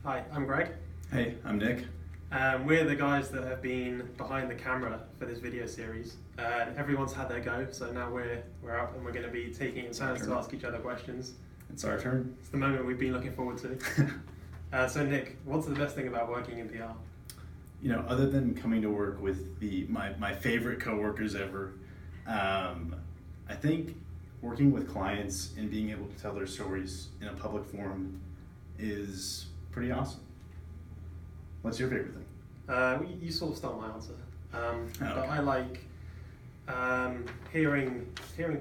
Hi, I'm Greg. Hey, I'm Nick. We're the guys that have been behind the camera for this video series. Everyone's had their go, so now we're up and we're going to be taking it in turns to ask each other questions. It's our turn. It's the moment we've been looking forward to. So Nick, what's the best thing about working in PR? Other than coming to work with my favorite coworkers ever, I think working with clients and being able to tell their stories in a public forum is pretty awesome. What's your favorite thing? You sort of stole my answer. Okay. But I like hearing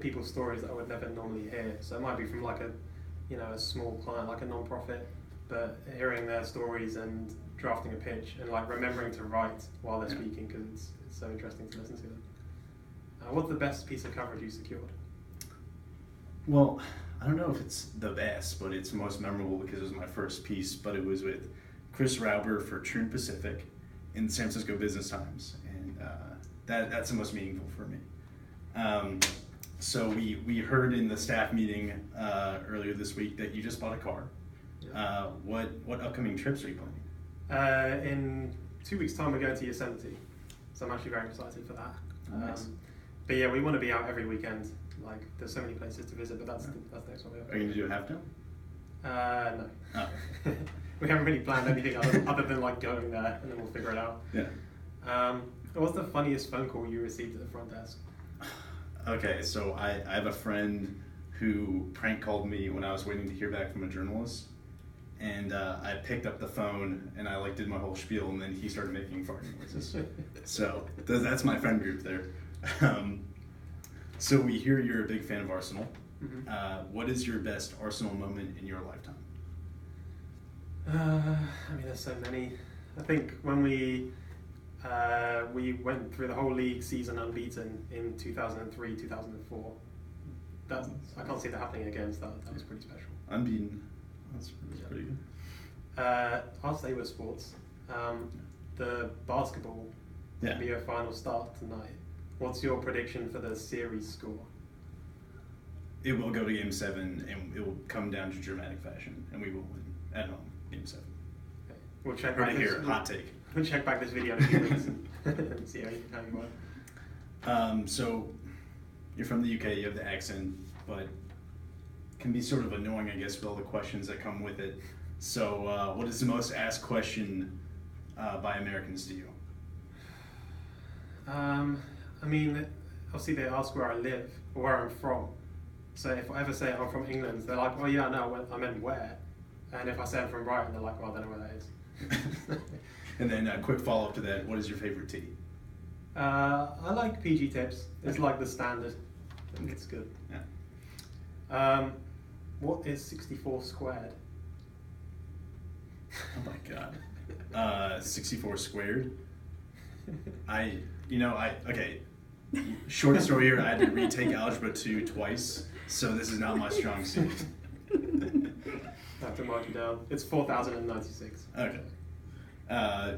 people's stories that I would never normally hear. So it might be from like a small client, like a non-profit, but hearing their stories and drafting a pitch and like remembering to write while they're speaking because it's so interesting to listen to them. What's the best piece of coverage you secured? Well, I don't know if it's the best, but it's most memorable because it was my first piece, but it was with Chris Rauber for True Pacific in the San Francisco Business Times, and that's the most meaningful for me. So we heard in the staff meeting earlier this week that you just bought a car. Yeah. What upcoming trips are you planning? In 2 weeks' time, we're going to Yosemite, so I'm actually very excited for that. Nice. But yeah, we want to be out every weekend. Like, there's so many places to visit, but that's the next one we have. Are you going to do a half dome? No. Oh. We haven't really planned anything other than like going there, and then we'll figure it out. Yeah. What's the funniest phone call you received at the front desk? Okay, so I have a friend who prank called me when I was waiting to hear back from a journalist, and I picked up the phone and I did my whole spiel, and then he started making farting noises. So that's my friend group there. So we hear you're a big fan of Arsenal. Mm-hmm. What is your best Arsenal moment in your lifetime? There's so many. I think when we went through the whole league season unbeaten in 2003, 2004. I can't see that happening again, so that was pretty special. Unbeaten. That's pretty good. I'll stay with sports. The basketball NBA final start tonight. What's your prediction for the series score? It will go to Game 7, and it will come down to dramatic fashion, and we will win at home, Game 7. Okay. We'll check back back this. Hot take. We'll check back this video in a few weeks and see how you work. So, you're from the UK, you have the accent, but can be sort of annoying, I guess, with all the questions that come with it. So, what is the most asked question by Americans to you? Obviously they ask where I live or where I'm from. So if I ever say I'm from England, they're like, oh yeah, no, I meant where. And if I say I'm from Brighton, they're like, well, I don't know where that is. And then a quick follow-up to that, what is your favorite tea? I like PG Tips. It's like the standard. I think it's good. Yeah. What is 64 squared? Oh my god. 64 squared? Okay. Short story here, I had to retake Algebra 2 twice, so this is not my strong suit. I have to mark it down. It's 4,096. Okay.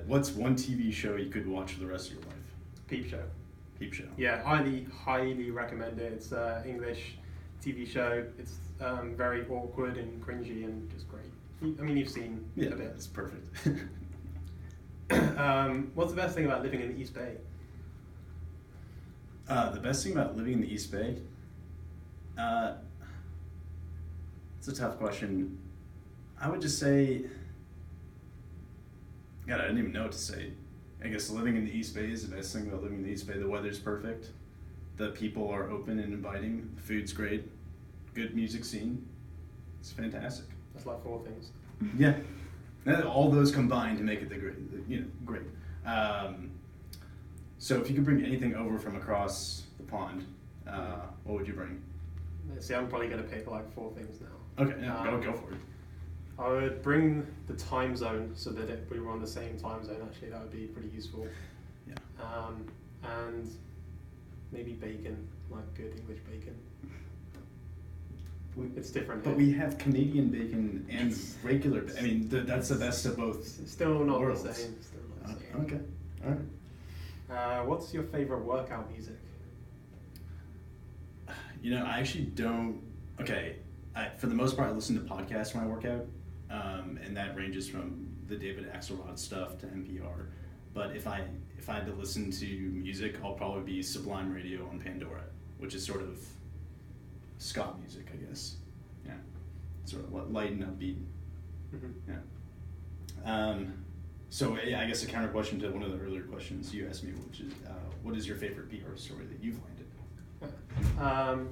What's one TV show you could watch for the rest of your life? Peep Show. Peep Show. Yeah, highly recommend it. It's an English TV show. It's very awkward and cringy and just great. You've seen a bit. It's perfect. What's the best thing about living in the East Bay? The best thing about living in the East Bay? It's a tough question. I would just say, God, I didn't even know what to say. I guess living in the East Bay is the best thing about living in the East Bay. The weather's perfect. The people are open and inviting. The food's great. Good music scene. It's fantastic. That's like 4 things. Yeah. All those combined to make it great. So if you could bring anything over from across the pond, what would you bring? See, I'm probably going to pick like 4 things now. Okay, go for it. I would bring the time zone so that we were on the same time zone. Actually, that would be pretty useful. Yeah. And maybe bacon, like good English bacon. It's different. But we have Canadian bacon and regular. That's the best of both. It's still not worlds. the same. Still not the same. Okay. All right. What's your favorite workout music? I actually don't. Okay, for the most part, I listen to podcasts when I work out. and that ranges from the David Axelrod stuff to NPR. But if I had to listen to music, I'll probably be Sublime Radio on Pandora, which is sort of ska music, I guess. Yeah, sort of light and upbeat. Mm-hmm. Yeah. So yeah, I guess a counter question to one of the earlier questions you asked me, which is, what is your favorite PR story that you've landed?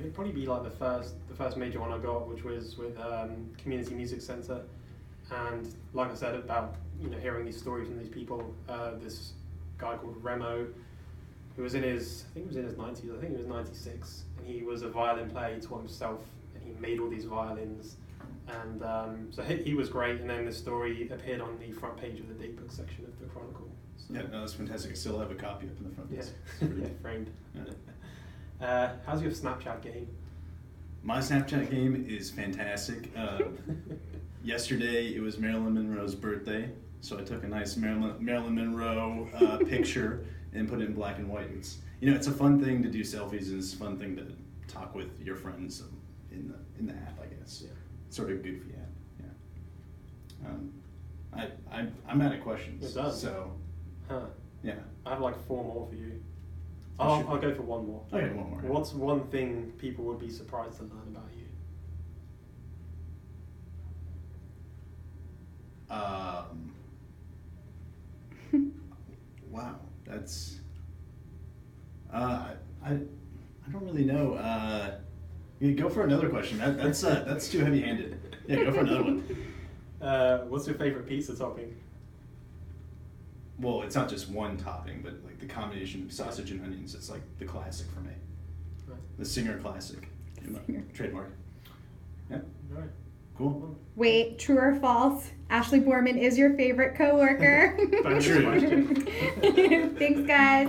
It'd probably be like the first major one I got, which was with Community Music Centre, and like I said about hearing these stories from these people. This guy called Remo, who was in his 90s. I think he was 96, and he was a violin player. He taught himself, and he made all these violins, and so he was great. And then the story appeared on the front page of the Datebook section of the Chronicle. So, yeah, no, that's fantastic. I still have a copy up in the front. Yeah, framed. Yeah. How's your Snapchat game? My Snapchat game is fantastic. Yesterday it was Marilyn Monroe's birthday, so I took a nice Marilyn Monroe picture and put it in black and white. It's a fun thing to do selfies, and it's a fun thing to talk with your friends in the app, I guess. Yeah. Sort of goofy app. Yeah. I'm out of questions. It does. So. Yeah. I have like 4 more for you. I'll go for 1 more. Okay, 1 more. What's one thing people would be surprised to learn about you? Wow, that's. I don't really know. You go for another question. That's too heavy-handed. Yeah, go for another one. What's your favorite pizza topping? Well, it's not just one topping, but like the combination of sausage and onions. It's like the classic for me. Right. The Singer classic. Trademark. Yeah. All right. Cool. Wait, true or false? Ashley Borman is your favorite coworker. Bonus True. question. Thanks, guys.